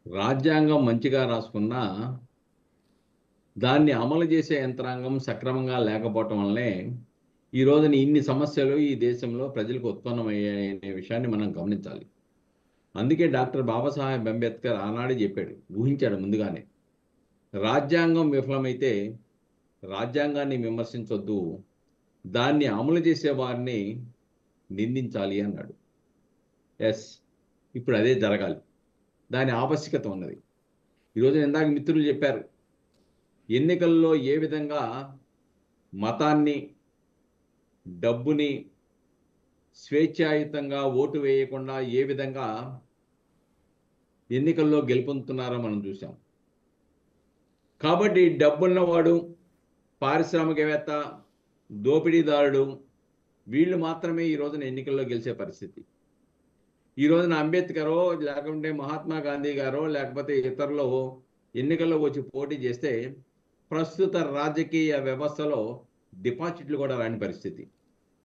రాజ్యాంగం మంచిగా రాసుకున్నా దాన్ని అమలు చేసే యంత్రాంగం సక్రమంగా లేకపోవటం వల్లనే ఈ రోజున ఇన్ని సమస్యలు ఈ దేశంలో ప్రజలకు ఉత్పన్నమయ్యాయనే విషయాన్ని మనం గమనించాలి. అందుకే డాక్టర్ బాబాసాహెబ్ అంబేద్కర్ ఆనాడే చెప్పాడు, ఊహించాడు ముందుగానే. రాజ్యాంగం విఫలమైతే రాజ్యాంగాన్ని విమర్శించొద్దు, దాన్ని అమలు చేసే వారిని నిందించాలి అన్నాడు. ఎస్, ఇప్పుడు అదే జరగాలి. దాని ఆవశ్యకత ఉన్నది. ఈరోజు ఇందాక మిత్రులు చెప్పారు, ఎన్నికల్లో ఏ విధంగా మతాన్ని, డబ్బుని స్వేచ్ఛాయుతంగా ఓటు వేయకుండా ఏ విధంగా ఎన్నికల్లో గెలుపొందుతున్నారో మనం చూసాం. కాబట్టి డబ్బున్నవాడు, పారిశ్రామికవేత్త, దోపిడీదారుడు వీళ్ళు మాత్రమే ఈ రోజున ఎన్నికల్లో గెలిచే పరిస్థితి. ఈ రోజున అంబేద్కరో లేకుంటే మహాత్మా గాంధీ గారో లేకపోతే ఇతరులు ఎన్నికల్లో వచ్చి పోటీ చేస్తే ప్రస్తుత రాజకీయ వ్యవస్థలో డిపాజిట్లు కూడా రాని పరిస్థితి.